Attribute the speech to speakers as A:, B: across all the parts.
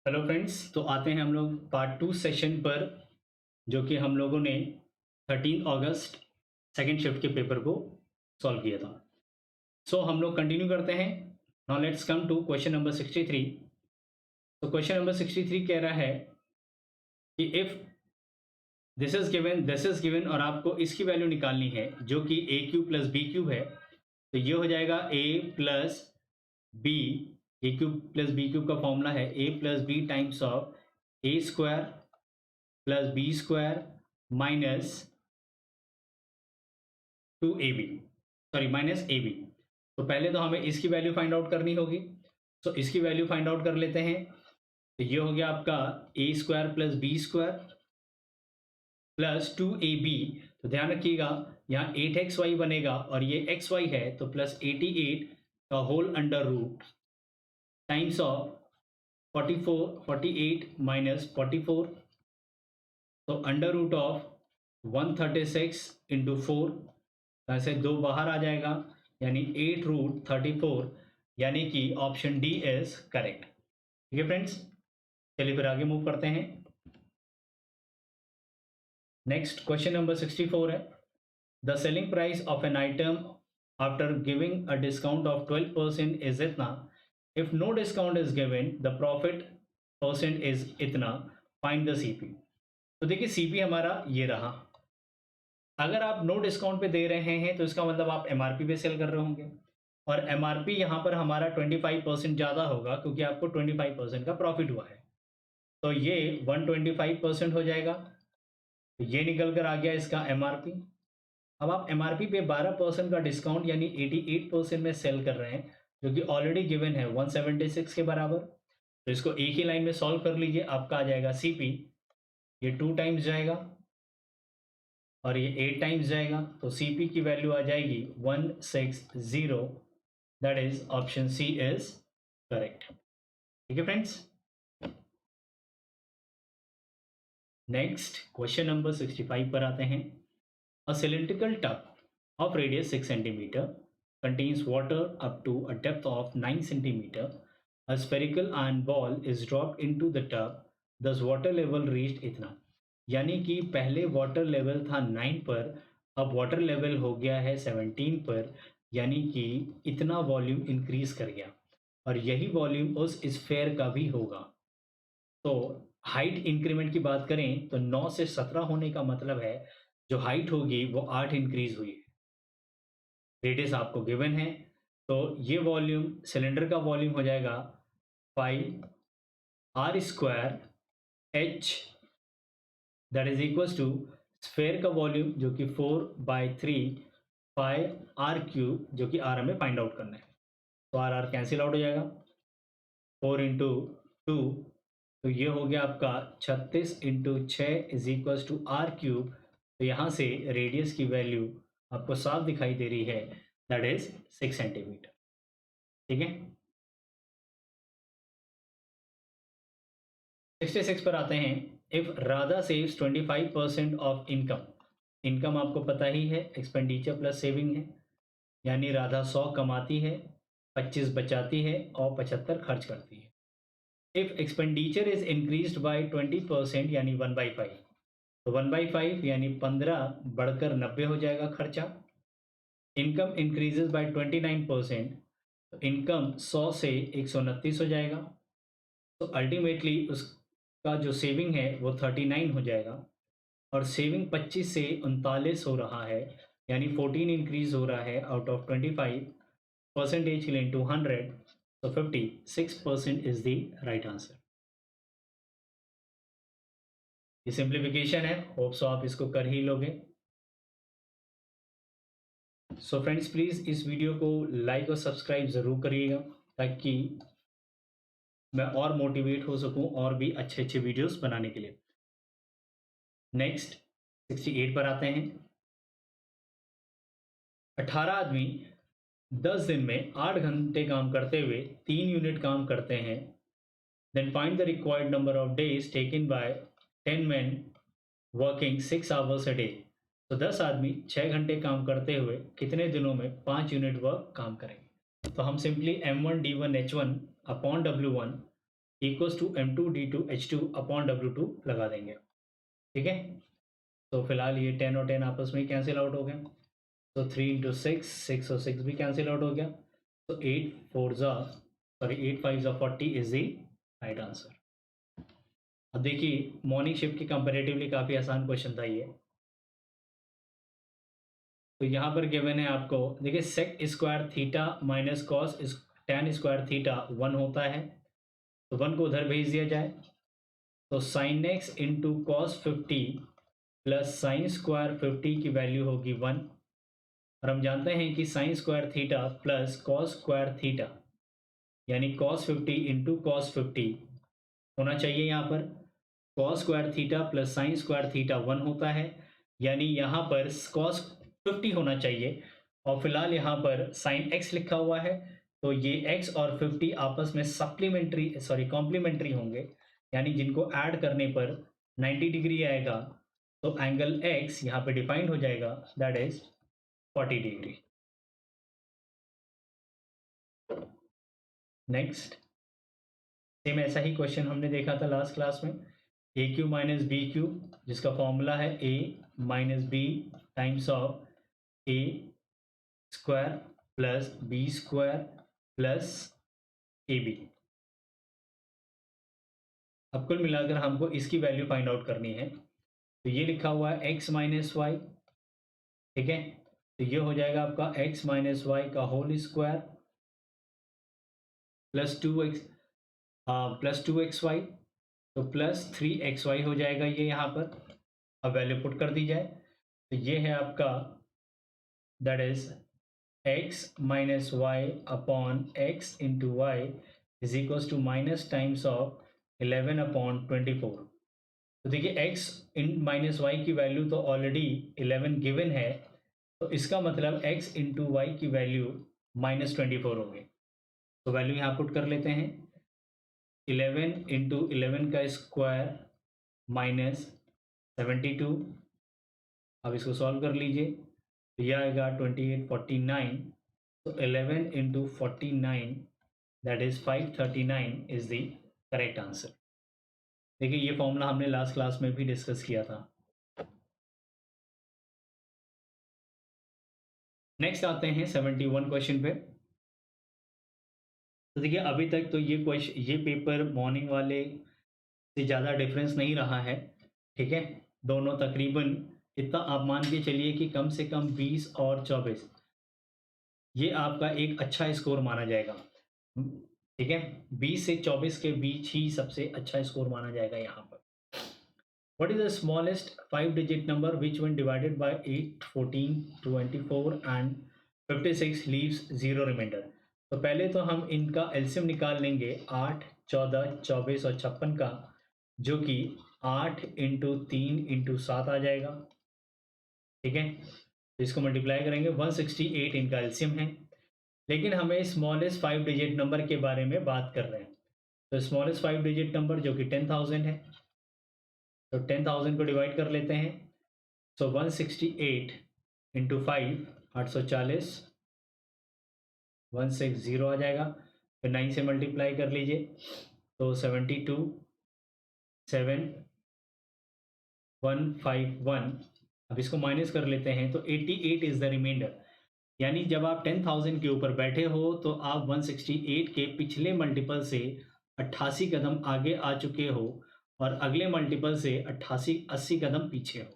A: Hello friends, तो आते हैं हम लोग पार्ट 2 सेशन पर, जो कि हम लोगों ने 13 अगस्त सेकंड शिफ्ट के पेपर को सॉल्व किया था। सो हम लोग कंटिन्यू करते हैं। Now let's come to question number 63। तो क्वेश्चन नंबर 63 कह रहा है कि इफ़ दिस इज गिवन और आपको इसकी वैल्यू निकालनी है, जो कि A cube plus B cube है। तो ये हो जाएगा A plus B, A cube plus B cube का फॉर्मूला है A plus B times of A square plus B square minus 2ab, sorry minus A B. तो पहले तो हमें इसकी वैल्यू फाइंड आउट करनी होगी। तो इसकी वैल्यू फाइंड आउट कर लेते हैं। तो ये हो गया आपका A square plus B square plus 2ab। तो ध्यान रखिएगा, यहाँ 8xy बनेगा और ये xy है, तो प्लस 88 का whole under root times of 48 minus 44। तो अंडर रूट ऑफ 136 इंटू 4, ऐसे 2 बाहर आ जाएगा, यानी 8 रूट 34, यानी कि ऑप्शन डी इज करेक्ट। ठीक है फ्रेंड्स, चलिए फिर आगे मूव करते हैं। नेक्स्ट क्वेश्चन नंबर 64 है, the selling price of an item after giving a discount of 12% is इतना, if no discount is given the profit percent is इतना, फाइंड द सीपी। तो देखिए सीपी हमारा ये रहा। अगर आप नो डिस्काउंट पे दे रहे हैं तो इसका मतलब आप एमआरपी पे सेल कर रहे होंगे, और एमआरपी यहाँ पर हमारा 25% ज़्यादा होगा, क्योंकि आपको 25% का प्रॉफिट हुआ है। तो ये 125% हो जाएगा। तो ये निकल कर आ गया इसका एमआरपी। अब आप एमआरपी पे 12% का डिस्काउंट यानी 88% में सेल कर रहे हैं, जो कि ऑलरेडी गिवन है 176 के बराबर। तो इसको एक ही लाइन में सॉल्व कर लीजिए, आपका आ जाएगा सीपी। ये 2 टाइम्स जाएगा और ये 8 टाइम्स जाएगा, तो सीपी की वैल्यू आ जाएगी 160। That is option C is correct. ठीक है फ्रेंड्स, नेक्स्ट क्वेश्चन नंबर 65 पर आते हैं। अ cylindrical tub of radius 6 centimeter contains water up to a depth of 9 centimeter. A spherical iron ball is dropped into the tub. Thus water level reached इतना, यानी कि पहले water level था 9 पर, अब वाटर लेवल हो गया है 17 पर, यानी कि इतना वॉल्यूम इंक्रीज कर गया, और यही वॉल्यूम उस स्फेयर का भी होगा। तो हाइट इंक्रीमेंट की बात करें तो 9 से 17 होने का मतलब है जो हाइट होगी वो 8 इंक्रीज हुई है। रेडियस आपको गिवन है, तो ये वॉल्यूम सिलेंडर का वॉल्यूम हो जाएगा 5 r square h, that is equals to sphere का वॉल्यूम जो कि 4/3 5 आर क्यूब, जो कि आर हमें फाइंड आउट करना है। तो आर आर कैंसिल आउट हो जाएगा, 4 इंटू 2, तो ये हो गया आपका 36 into 6 is equals to r cube. तो यहाँ से रेडियस की वैल्यू आपको साफ दिखाई दे रही है, दैट इज 6 सेंटीमीटर। ठीक है, 66 पर आते हैं। If Radha saves 25% of income, income आपको पता ही है एक्सपेंडिचर प्लस सेविंग है, यानी राधा 100 कमाती है, 25 बचाती है और 75 खर्च करती है। If expenditure is increased by 20% यानी 1/5, तो 1/5 यानी 15 बढ़कर 90 हो जाएगा खर्चा। इनकम इंक्रीजेज बाय 29%, तो इनकम 100 से 129 हो जाएगा। तो अल्टीमेटली उसका जो सेविंग है वो 39 हो जाएगा, और सेविंग 25 से 39 हो रहा है, यानी 14 इंक्रीज हो रहा है आउट ऑफ 25 परसेंटेज के लिए इंटू 100, तो 56% इज द राइट आंसर। ये सिंप्लीफिकेशन है, होप सो आप इसको कर ही लोगे। सो फ्रेंड्स प्लीज़ इस वीडियो को लाइक और सब्सक्राइब ज़रूर करिएगा, ताकि मैं और मोटिवेट हो सकूं और भी अच्छे अच्छे वीडियोस बनाने के लिए। नेक्स्ट 68 पर आते हैं। 18 आदमी 10 दिन में 8 घंटे काम करते हुए 3 यूनिट काम करते हैं, then find the required number of days taken by 10 men working 6 hours a day. तो 10 आदमी 6 घंटे काम करते हुए कितने दिनों में 5 यूनिट वर्क काम करेंगे। तो हम simply M1 D1 H1 upon W1 equals to M2D2H2/W2 लगा देंगे। ठीक है, तो फिलहाल ये 10 और 10 आपस में कैंसिल आउट हो गए, तो 3 इंटू 6, 6 और 6 भी कैंसिल आउट हो गया, तो 8 5 40 इज द राइट आंसर। अब देखिए मॉर्निंग शिफ्ट की कंपेरेटिवली काफ़ी आसान क्वेश्चन था ये। तो यहाँ पर गिवन है आपको, देखिए sec square theta minus cos tan square theta 1 होता है, तो 1 को उधर भेज दिया जाए, तो sine x into cos 50 plus sine square 50 की वैल्यू होगी 1, और हम जानते हैं कि sign square theta plus cos square theta यानी कॉस 50 इंटू कॉस 50 होना चाहिए। यहाँ पर cos square theta plus sign square theta 1 होता है, यानी यहाँ पर कॉस 50 होना चाहिए, और फिलहाल यहाँ पर साइन एक्स लिखा हुआ है, तो ये एक्स और 50 आपस में कॉम्प्लीमेंट्री होंगे, यानी जिनको ऐड करने पर 90 डिग्री आएगा, तो एंगल एक्स यहाँ पे डिफाइंड हो जाएगा, that is 40 degree. Next same ऐसा ही क्वेश्चन हमने देखा था लास्ट क्लास में, A cube minus B cube, जिसका फॉर्मूला है A minus B times of A square plus B square plus A B. अब कुल मिलाकर हमको इसकी वैल्यू फाइंड आउट करनी है, तो ये लिखा हुआ है एक्स माइनस वाई, ठीक है, तो ये हो जाएगा आपका एक्स माइनस वाई का whole square plus two x y, तो प्लस 3xy हो जाएगा ये यहाँ पर। अब वैल्यू पुट कर दी जाए, तो ये है आपका that is x minus y upon x into y is equals to minus times of 11/24। तो देखिए x इन माइनस वाई की वैल्यू तो ऑलरेडी 11 गिवन है, तो इसका मतलब x इंटू वाई की वैल्यू -24 होगी। तो वैल्यू यहाँ पुट कर लेते हैं, 11 इंटू 11 का स्क्वायर माइनस 72। अब इसको सॉल्व कर लीजिए, तो यह आएगा 2849, तो 11 into 49 that is 539 is the correct answer. देखिए ये फॉर्मूला हमने लास्ट क्लास में भी डिस्कस किया था। नेक्स्ट आते हैं 71 क्वेश्चन पे। तो देखिए अभी तक तो ये पेपर मॉर्निंग वाले से ज़्यादा डिफरेंस नहीं रहा है, ठीक है, दोनों तकरीबन इतना आप मान के चलिए कि कम से कम 20 और 24 ये आपका एक अच्छा स्कोर माना जाएगा, ठीक है, 20 से 24 के बीच ही सबसे अच्छा स्कोर माना जाएगा यहाँ पर। What is the smallest 5-digit number which when divided by 8, 14, 24 and 56 leaves 0 remainder? तो पहले तो हम इनका एलसीएम निकाल लेंगे 8, 14, 24 और 56 का, जो कि 8 इंटू 3 इंटू 7 आ जाएगा, ठीक है, तो इसको मल्टीप्लाई करेंगे, 168 इनका एलसीएम है। लेकिन हमें स्मॉलेस्ट 5 डिजिट नंबर के बारे में बात कर रहे हैं, तो स्मॉलेस्ट 5 डिजिट नंबर जो कि 10,000 है, तो 10,000 को डिवाइड कर लेते हैं, सो 168 इंटू 5 840 160 आ जाएगा, फिर 9 से मल्टीप्लाई कर लीजिए, तो 72 7 151। अब इसको माइनस कर लेते हैं, तो 88 इज द रिमाइंडर, यानी जब आप 10,000 के ऊपर बैठे हो तो आप 168 के पिछले मल्टीपल से 88 कदम आगे आ चुके हो, और अगले मल्टीपल से 80 कदम पीछे हो।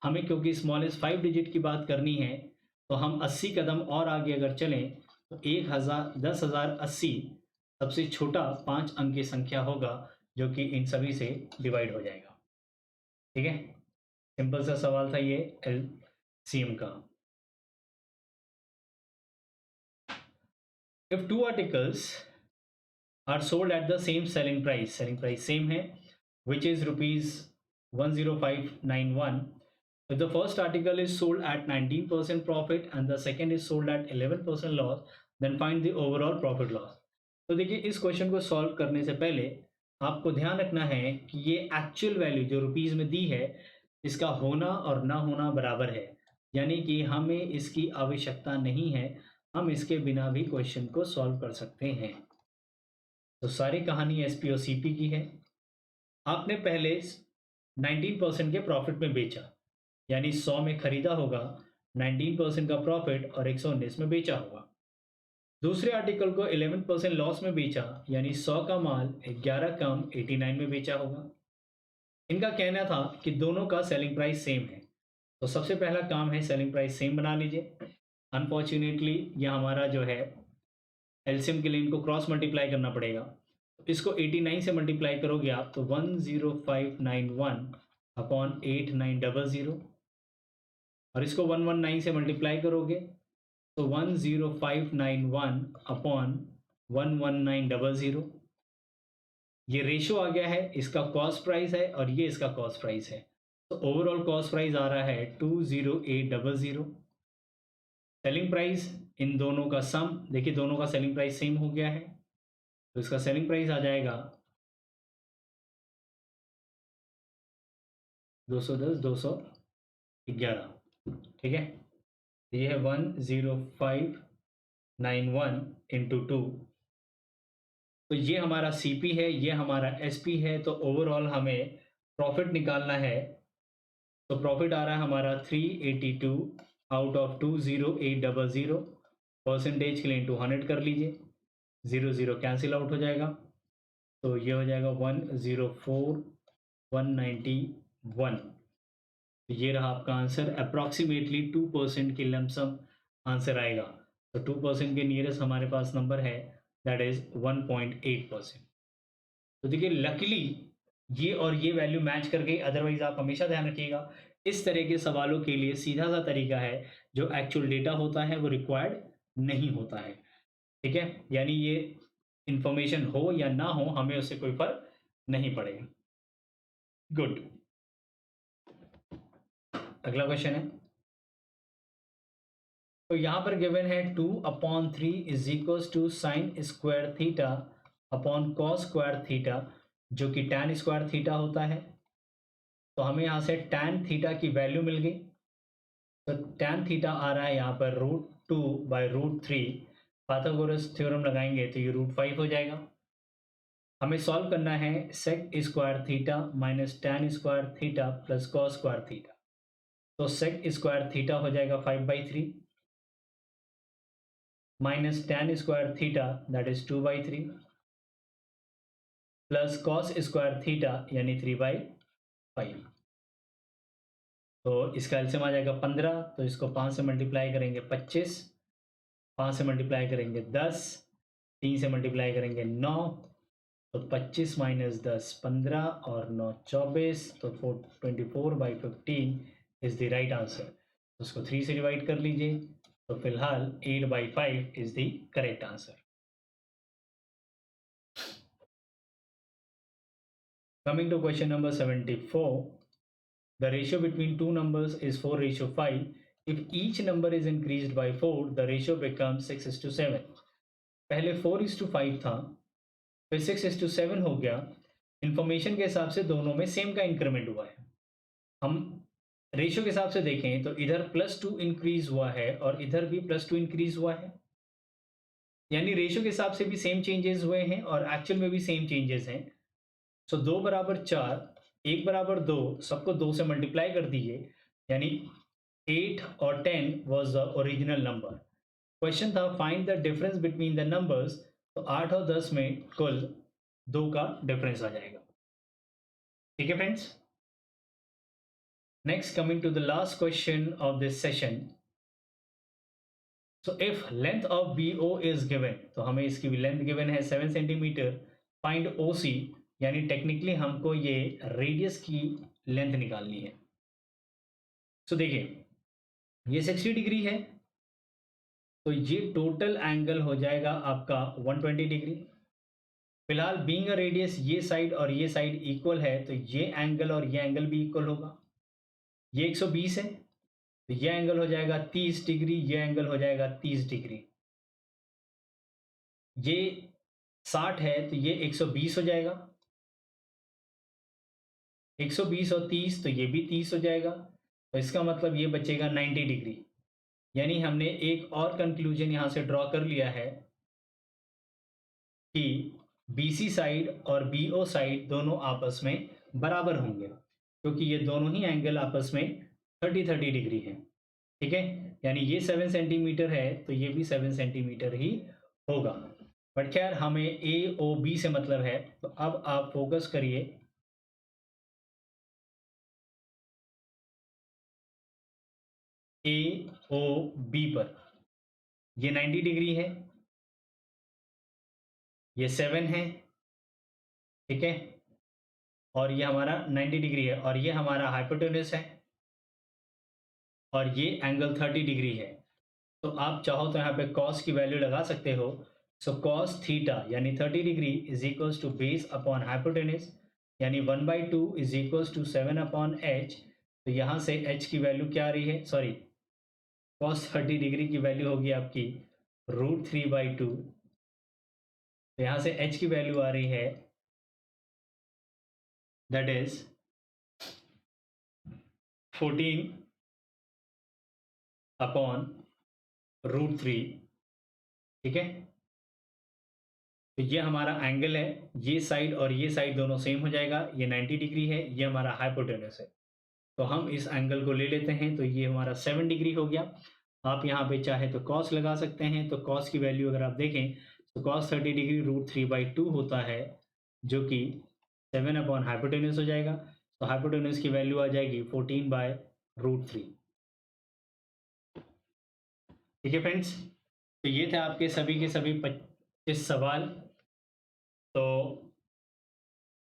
A: हमें क्योंकि स्मॉलेस्ट 5 डिजिट की बात करनी है, तो हम 80 कदम और आगे अगर चलें तो 10,080 सबसे छोटा 5 अंक की संख्या होगा, जो कि इन सभी से डिवाइड हो जाएगा, ठीक है, सिंपल सा सवाल था ये एलसीएम का। If two articles are sold at the same selling price same है, which is rupees 10591, if the first article is sold at 19% profit and the second is sold at 11% loss, then find the overall profit loss। तो देखिए इस question को solve करने से पहले आपको ध्यान रखना है कि ये एक्चुअल वैल्यू जो रुपीज़ में दी है, इसका होना और ना होना बराबर है, यानी कि हमें इसकी आवश्यकता नहीं है, हम इसके बिना भी क्वेश्चन को सॉल्व कर सकते हैं। तो सारी कहानी एसपी और सीपी की है। आपने पहले 19% के प्रॉफिट में बेचा, यानी 100 में खरीदा होगा, 19% का प्रॉफिट और 119 में बेचा होगा। दूसरे आर्टिकल को 11% लॉस में बेचा, यानी 100 का माल 11 कम 89 में बेचा होगा। इनका कहना था कि दोनों का सेलिंग प्राइस सेम है। तो सबसे पहला काम है सेलिंग प्राइस सेम बना लीजिए। अनफॉर्चुनेटली ये हमारा जो है एलसीएम के लिए इनको क्रॉस मल्टीप्लाई करना पड़ेगा। इसको 89 से मल्टीप्लाई करोगे आप तो 10591 अपॉन 8900, और इसको 119 से मल्टीप्लाई करोगे तो 10591 अपॉन 11900। ये रेशो आ गया है, इसका कॉस्ट प्राइस है और ये इसका कॉस्ट प्राइस है। तो ओवरऑल कॉस्ट प्राइस आ रहा है 20800। सेलिंग प्राइस इन दोनों का सम, देखिए दोनों का सेलिंग प्राइस सेम हो गया है, तो इसका सेलिंग प्राइस आ जाएगा 210 211। ठीक है, ये है 10591 इंटू 2। तो ये हमारा सीपी है, ये हमारा एसपी है। तो ओवरऑल हमें प्रॉफिट निकालना है। तो प्रॉफिट आ रहा है हमारा 382 आउट ऑफ 20800। परसेंटेज के लिए इंटू 100 कर लीजिए, 0 कैंसिल आउट हो जाएगा, तो ये हो जाएगा 104,191। तो ये रहा आपका आंसर। अप्रॉक्सीमेटली 2% की लमसम आंसर आएगा। तो 2% के नियरेस्ट हमारे पास नंबर है, दैट इज 1.8%। तो देखिए लकीली ये और ये वैल्यू मैच कर गई। अदरवाइज आप हमेशा ध्यान रखिएगा, इस तरह के सवालों के लिए सीधा सा तरीका है, जो एक्चुअल डेटा होता है वो रिक्वायर्ड नहीं होता है। ठीक है, यानी ये इंफॉर्मेशन हो या ना हो, हमें उससे कोई फर्क नहीं पड़ेगा। गुड, अगला क्वेश्चन है। तो यहाँ पर गिवन है 2/3 is equal to sine square theta upon cos square theta, जो कि tan स्क्वायर थीटा होता है। तो हमें यहाँ से tan थीटा की वैल्यू मिल गई। तो tan थीटा आ रहा है यहाँ पर √2/√3। पाइथागोरस थ्योरम लगाएंगे तो ये √5 हो जाएगा। हमें सॉल्व करना है sec square theta minus tan square theta plus cos square theta. तो सेक स्क्वायर थीटा हो जाएगा 5/3 minus tan square theta that is 2/3 plus cos square theta यानी 3/5। तो इसका एलसीएम आ जाएगा 15। तो इसको 5 से मल्टीप्लाई करेंगे 25, 5 से मल्टीप्लाई करेंगे 10, 3 से मल्टीप्लाई करेंगे 9। तो 25 माइनस 10 15 और 9 24। तो 24/15 इज द राइट आंसर। उसको 3 से डिवाइड कर लीजिए, तो फिलहाल 8/5 is the correct answer. Coming to question number 74, the ratio between two numbers is 4:5. If each number is increased by 4, the ratio becomes 6:7. पहले 4:5 था, फिर 6:7 हो गया। इंफॉर्मेशन के हिसाब से दोनों में सेम का इंक्रीमेंट हुआ है। हम रेशियो के हिसाब से देखें तो इधर +2 इंक्रीज हुआ है और इधर भी +2 इंक्रीज हुआ है, यानी रेशियो के हिसाब से भी सेम चेंजेस हुए हैं और एक्चुअल में भी सेम चेंजेस हैं। सो 2 बराबर 4, 1 बराबर 2, सबको 2 से मल्टीप्लाई कर दीजिए, यानी 8 और 10 was the original number. Question था find the difference between the numbers. तो 8 और 10 में कुल 2 का डिफरेंस आ जाएगा। ठीक है friends, next coming to the last question of this session. So if length of BO is given, तो हमें इसकी भी लेंथ गिवन है 7 सेंटीमीटर। फाइंड OC, यानी टेक्निकली हमको ये रेडियस की लेंथ निकालनी है। सो देखिए ये 60 डिग्री है, तो ये टोटल एंगल हो जाएगा आपका 120 डिग्री। फिलहाल बीइंग अ रेडियस ये साइड और ये साइड इक्वल है, तो ये एंगल और ये एंगल भी इक्वल होगा। ये 120 है, तो ये एंगल हो जाएगा 30 डिग्री, ये एंगल हो जाएगा 30 डिग्री। ये 60 है, तो ये 120 हो जाएगा। 120 और 30, तो ये भी 30 हो जाएगा। तो इसका मतलब ये बचेगा 90 डिग्री। यानी हमने एक और कंक्लूजन यहाँ से ड्रॉ कर लिया है कि BC साइड और BO साइड दोनों आपस में बराबर होंगे, क्योंकि ये दोनों ही एंगल आपस में 30-30 डिग्री हैं। ठीक है, यानी ये 7 सेंटीमीटर है तो ये भी 7 सेंटीमीटर ही होगा। बट खैर हमें AOB से मतलब है, तो अब आप फोकस करिए AOB पर। ये 90 डिग्री है, ये 7 है, ठीक है, और ये हमारा 90 डिग्री है, और ये हमारा हाइपोटेन्यूस है, और ये एंगल 30 डिग्री है। तो आप चाहो तो यहाँ पे कॉस की वैल्यू लगा सकते हो। सो कॉस थीटा यानी 30 degree is equals to base upon hypotenuse, यानी 1/2 is equals to 7 upon h. तो यहाँ से एच की वैल्यू क्या आ रही है, सॉरी, कॉस 30 डिग्री की वैल्यू होगी आपकी √3/2। तो यहाँ से एच की वैल्यू आ रही है, दैट इज 14 अपॉन √3। ठीक है, तो ये हमारा एंगल है, ये साइड और ये साइड दोनों सेम हो जाएगा। ये 90 डिग्री है, ये हमारा हाइपोटेन्यूस है, तो हम इस एंगल को ले लेते हैं। तो ये हमारा 7 डिग्री हो गया। आप यहाँ पे चाहे तो कॉस लगा सकते हैं। तो कॉस की वैल्यू अगर आप देखें तो कॉस 30 डिग्री √3/2 होता है, जो कि 7 अपॉन हाइपोटेन्यूस हो जाएगा। तो हाइपोटेन्यूस की वैल्यू आ जाएगी 14/√3। ठीक है फ्रेंड्स, तो ये थे आपके सभी के सभी 25 सवाल। तो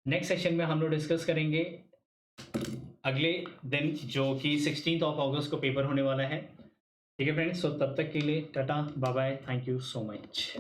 A: नेक्स्ट सेशन में हम लोग डिस्कस करेंगे अगले दिन, जो कि 16 अगस्त को पेपर होने वाला है। ठीक है फ्रेंड्स, तो तब तक के लिए tata bye bye, thank you so much.